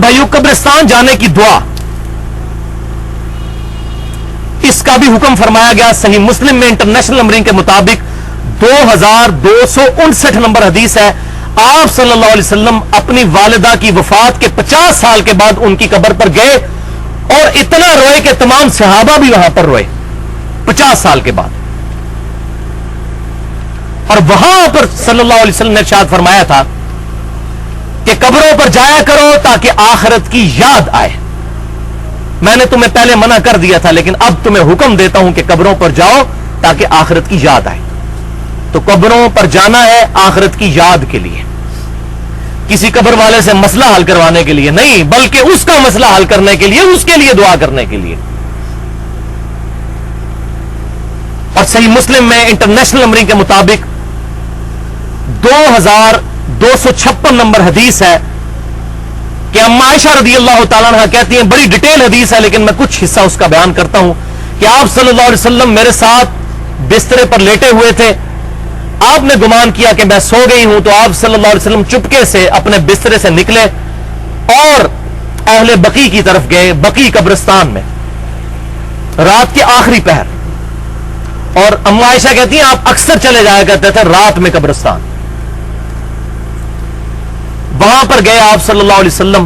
भाइयों, कब्रिस्तान जाने की दुआ, इसका भी हुक्म फरमाया गया। सही मुस्लिम में इंटरनेशनल नंबरिंग के मुताबिक 2259 नंबर हदीस है। आप सल्लल्लाहु अलैहि वसल्लम अपनी वालिदा की वफात के 50 साल के बाद उनकी कब्र पर गए और इतना रोए कि तमाम सहाबा भी वहां पर रोए 50 साल के बाद। और वहां पर सल्लल्लाहु अलैहि वसल्लम ने इरशाद फरमाया था कि कब्रों पर जाया करो ताकि आखिरत की याद आए। मैंने तुम्हें पहले मना कर दिया था, लेकिन अब तुम्हें हुक्म देता हूं कि कब्रों पर जाओ ताकि आखिरत की याद आए। तो कब्रों पर जाना है आखिरत की याद के लिए, किसी कब्र वाले से मसला हल करवाने के लिए नहीं, बल्कि उसका मसला हल करने के लिए, उसके लिए दुआ करने के लिए। और सही मुस्लिम में इंटरनेशनल नंबरिंग के मुताबिक 2256 नंबर हदीस है कि अम्मा आयशा रदी अल्लाह ताला अन्हा कहती हैं, बड़ी डिटेल हदीस है लेकिन मैं कुछ हिस्सा उसका बयान करता हूं, कि आप सल्लल्लाहु अलैहि वसल्लम मेरे साथ बिस्तरे पर लेटे हुए थे। आपने गुमान किया कि मैं सो गई हूं, तो आप सल्लल्लाहु अलैहि वसल्लम चुपके से अपने बिस्तरे से निकले और अहले बकी की तरफ गए, बकी कब्रिस्तान में, रात के आखिरी पहर। और अम्मा आयशा कहती हैं आप अक्सर चले जाया करते थे रात में कब्रिस्तान। वहां पर गए आप सल्लल्लाहु अलैहि वसल्लम,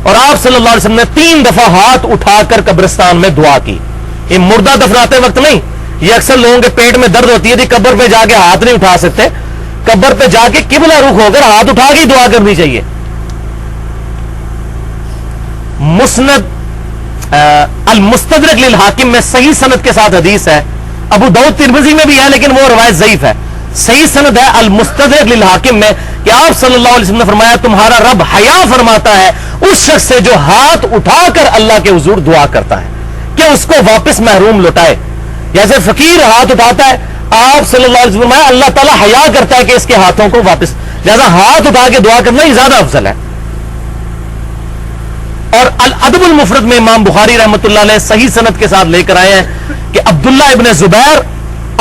और आप सल्लल्लाहु अलैहि वसल्लम ने 3 दफा हाथ उठाकर कब्रिस्तान में दुआ की। ये मुर्दा दफनाते वक्त नहीं, ये अक्सर लोगों के पेट में दर्द होती है थी, कब्र पे जाके हाथ नहीं उठा सकते, कब्र पे जाके किबला रुख होकर हाथ उठा के दुआ करनी चाहिए। मुस्नद अल मुस्तदरक लिल हाकिम में सही सनद के साथ हदीस है, अबू दाऊद तिरमिज़ी में भी है लेकिन वो रवायत ज़ईफ है। सही सनद है अल मुस्तदरक लिल हाकिम में कि आप सल्लल्लाहु अलैहि वसल्लम ने फरमाया, तुम्हारा रब हया फरमाता है उस शख्स से जो हाथ उठाकर अल्लाह के हुजूर दुआ करता है कि उसको वापस महरूम लौटाए। जैसे फकीर हाथ उठाता है, आप सल्लल्लाहु अलैहि वसल्लम फरमाया अल्लाह ताला हया करता है कि इसके हाथों को वापस, जैसा हाथ उठा के दुआ करना ही ज्यादा अफजल है। और अल अदबुल मुफरद में इमाम बुखारी रहमतुल्लाह अलैह सही सनद के साथ लेकर आए हैं कि अब्दुल्लाह इब्न जुबैर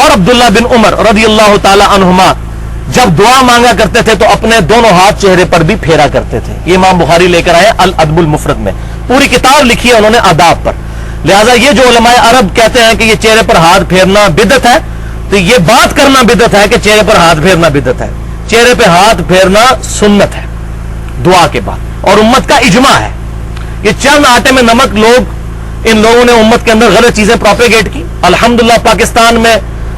और अब्दुल्लाह बिन उमर रदियल्लाहु ताला अन्हुमा जब दुआ मांगा करते थे तो अपने दोनों हाथ चेहरे पर भी फेरा करते थे। ये इमाम बुखारी लेकर आए अल अदबुल मुफरद में, पूरी किताब लिखी है उन्होंने आदाब पर। लिहाजा ये जो उलमाए अरब कहते हैं कि ये चेहरे पर हाथ फेरना बिदअत है, तो ये बात करना बिदअत है कि चेहरे पर हाथ फेरना बिदअत है। चेहरे पर हाथ फेरना सुन्नत है दुआ के बाद, और उम्मत का इजमा है। ये चंद आटे में नमक लोग, इन लोगों ने उम्मत के अंदर गलत चीजें प्रोपेगेट की। अल्हम्दुलिल्लाह पाकिस्तान में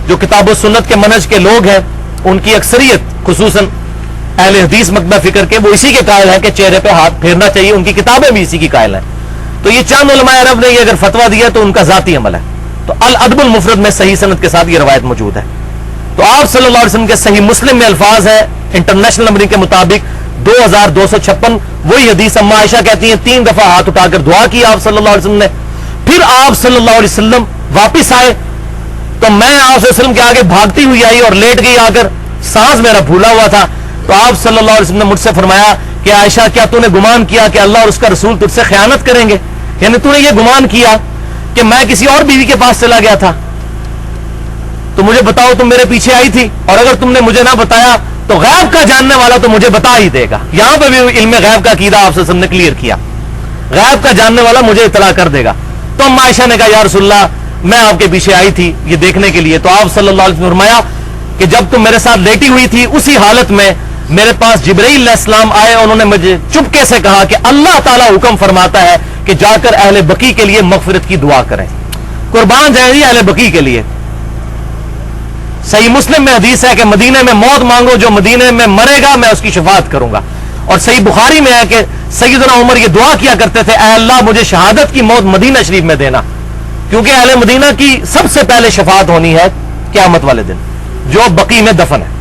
जो किताब व सुन्नत के मनहज के लोग हैं, उनकी अक्सरियत खुसूसन अहले हदीस मकबा फिक्र के, वो इसी के कायल है कि चेहरे पे हाथ फेरना चाहिए, उनकी किताबें भी इसी की कायल हैं। तो ये चंद उलमाए अरब ने ये अगर फतवा दिया तो उनका जाती अमल है। तो अल अदबुल मुफरद में सही सनद के साथ ये रवायत मौजूद है। तो आप सल्लल्लाहु अलैहि वसल्लम के सही मुस्लिम में अल्फाज है इंटरनेशनल नंबरिंग के मुताबिक 2256, वही हदीस अम्मा आयशा कहती हैं 3 दफा हाथ उठाकर दुआ की आप सल्लल्लाहु अलैहि वसल्लम ने। फिर आप सल्लल्लाहु अलैहि वसल्लम वापिस आए तो मैं आप सल्लल्लाहु अलैहि वसल्लम के आगे भागती हुई आई और लेट गई आकर, सांस मेरा फूला हुआ था। तो आप सल्लल्लाहु अलैहि वसल्लम ने मुझसे फरमाया कि आयशा क्या तूने गुमान किया कि अल्लाह और उसका रसूल तुझसे खयानत करेंगे, यानी तूने ये गुमान किया कि मैं किसी और बीवी के पास चला गया था, तो मुझे बताओ तुम मेरे पीछे आई थी, और अगर तुमने मुझे ना बताया तो गैब का जानने वाला तो मुझे बता ही देगा। यहां पर भी इल्म गैब का अकीदा आप सल्लल्लाहु अलैहि वसल्लम ने क्लियर किया, गैब का जानने वाला मुझे इतला कर देगा। तो अम्मा आयशा ने कहा या रसूलल्लाह मैं आपके पीछे आई थी ये देखने के लिए। तो आप सल्लल्लाहु अलैहि वसल्लम ने फरमाया कि जब तुम मेरे साथ लेटी हुई थी उसी हालत में मेरे पास जिब्राइल अलैहिस्सलाम आए, उन्होंने मुझे चुपके से कहा कि अल्लाह ताला हुक्म फरमाता है कि जाकर अहले बकी के लिए मगफिरत की दुआ करें, कुर्बान जाएंगी अहले बकी के लिए। सही मुस्लिम में हदीस है कि मदीने में मौत मांगो, जो मदीने में मरेगा मैं उसकी शफाअत करूंगा। और सही बुखारी में है कि सैयदना उमर ये दुआ किया करते थे, ऐ अल्लाह मुझे शहादत की मौत मदीना शरीफ में देना, क्योंकि अहले मदीना की सबसे पहले शफाअत होनी है क़यामत वाले दिन, जो बकी में दफन है।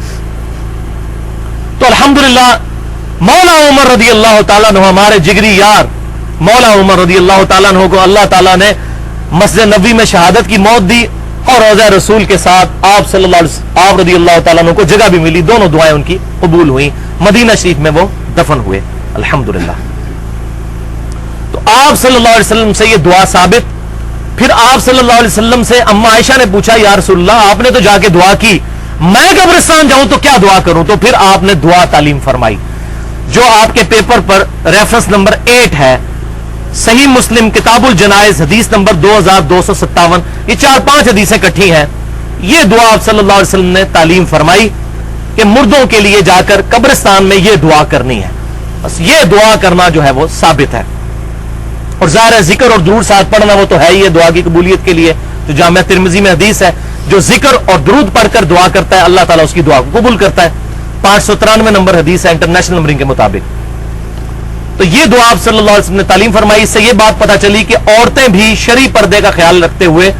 तो अल्हम्दुलिल्लाह मौला उमर रदी अल्लाह ताला अन्हु, हमारे जिगरी यार मौला उमर रदी अल्लाह ताला अन्हु को अल्लाह ताला ने मस्जिद नबी में शहादत की मौत दी, और रोज़ा रसूल के साथ आप रदी अल्लाह ताला अन्हु को जगह भी मिली, दोनों दुआएं उनकी कबूल हुई, मदीना शरीफ में वो दफन हुए अल्हम्दुलिल्लाह। तो आप सल्लल्लाहु अलैहि वसल्लम से ये दुआ साबित। फिर आप सल्लल्लाहु अलैहि वसल्लम से अम्मा आयशा ने पूछा या रसूलल्लाह आपने तो जाके दुआ की, मैं कब्रिस्तान जाऊं तो क्या दुआ करूं? तो फिर आपने दुआ तालीम फरमाई। جو آپ کے پیپر پر ریفرنس نمبر 8 ہے، صحیح مسلم کتاب الجنائز حدیث نمبر 2257، یہ 4-5 حدیثیں کٹھی ہیں. یہ دعا آپ صلی اللہ علیہ وسلم نے تعلیم فرمائی کہ مردوں کے لیے جا کر قبرستان میں یہ دعا کرنی ہے. بس یہ دعا کرنا جو ہے وہ ثابت ہے. اور ظاہر ہے ذکر اور درود ساتھ پڑھنا وہ تو ہے ہی ہے دعا کی قبولیت کے لیے. جو جامعہ ترمذی میں حدیث ہے، جو ذکر اور درود پڑھ کر دعا کرتا ہے اللہ تعالیٰ اس کی دعا کو قبول کرتا ہے. 593 نمبر حدیث ہے انٹرنیشنل نمبرنگ کے مطابق. تو یہ دعا آپ صلی اللہ علیہ وسلم نے تعلیم فرمائی. اس سے یہ بات پتہ چلی کہ عورتیں بھی شرعی پردے کا خیال رکھتے ہوئے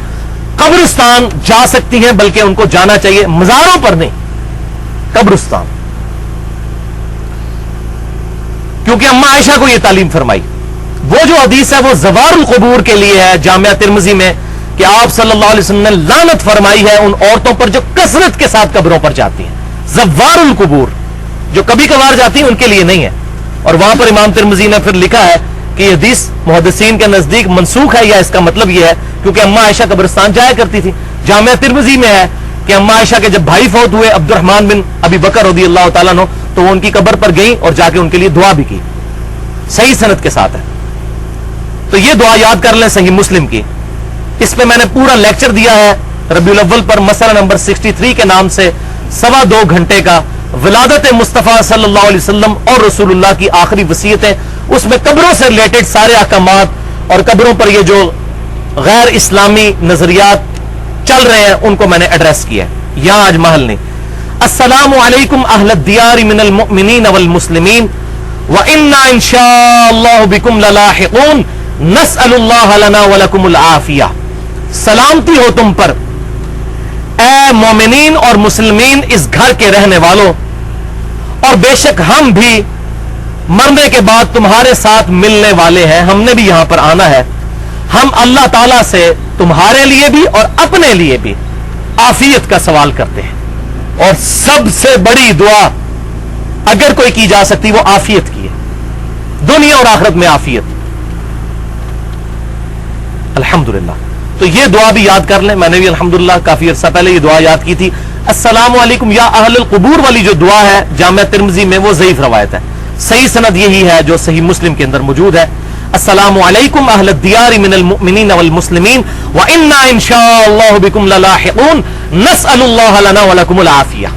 قبرستان جا سکتی ہیں، بلکہ ان کو جانا چاہیے، مزاروں پر نہیں، قبرستان. کیونکہ اما عائشہ کو یہ تعلیم فرمائی. وہ جو حدیث ہے وہ زوار القبور کے لیے ہے جامعہ ترمذی میں، کہ آپ صلی اللہ علیہ وسلم نے لعنت فرمائی ہے ان عورتوں پر جو کثرت کے ساتھ قبروں پر جاتی ہیں. زوار القبور جو کبھی کبھار جاتی ہیں ان کے لیے نہیں ہے. اور وہاں پر امام ترمذی نے پھر لکھا ہے کہ یہ حدیث محدثین کے نزدیک منسوخ ہے، یا اس کا مطلب یہ ہے کیونکہ اما عائشہ قبرستان جایا کرتی تھی. جامعہ ترمذی میں ہے کہ اما عائشہ کے جب بھائی فوت ہوئے عبد الرحمن بن ابی بکر رضی اللہ تعالیٰ عنہ، تو وہ ان کی قبر پر گئیں اور جا کے ان کے لیے دعا بھی کی. صحیح سند کے ساتھ ہے. تو یہ دعا یاد کر لیں صحیح مسلم کی. اس پہ میں نے پورا لیکچر دیا ہے ربیع الاول پر، مسئلہ نمبر 63 کے نام سے، 2.25 گھنٹے کا، ولادت مصطفیٰ صلی اللہ علیہ وسلم اور رسول اللہ کی آخری وصیتیں. اس میں قبروں سے ریلیٹڈ سارے احکامات اور قبروں پر یہ جو غیر اسلامی نظریات چل رہے ہیں ان کو میں نے ایڈریس کیا ہے. یہاں آج محل نہیں. السلام علیکم اہل الدیار من المؤمنین والمسلمین وَإِنَّا إِن شَاءَ اللَّهُ بِكُمْ لَلَاحِقُونَ نَسْأَلُ اللَّهَ لَنَا وَلَكُمُ الْعَافِيَةَ. سلامتی ہو تم پر اے مومنین اور مسلمین اس گھر کے رہنے والوں، اور بے شک ہم بھی مرنے کے بعد تمہارے ساتھ ملنے والے ہیں، ہم نے بھی یہاں پر آنا ہے. ہم اللہ تعالیٰ سے تمہارے لیے بھی اور اپنے لیے بھی عافیت کا سوال کرتے ہیں. اور سب سے بڑی دعا اگر کوئی کی جا سکتی وہ عافیت کی ہے، دنیا اور آخرت میں عافیت. الحمدللہ. تو یہ دعا بھی یاد کر لیں. میں نے بھی الحمدللہ کافی عرصہ پہلے یہ دعا یاد کی تھی. السلام علیکم یا اہل القبور والی جو دعا ہے جامعہ ترمذی میں وہ ضعیف روایت ہے. صحیح سند یہی ہے جو صحیح مسلم کے اندر موجود ہے. السلام علیکم اہل الدیار من المؤمنین والمسلمین وَإِنَّا إِن شَاءَ اللَّهُ بِكُمْ لَلَاحِقُونَ نَسْأَلُ اللَّهَ لَنَا وَلَكُمُ الْعَافِيَةَ.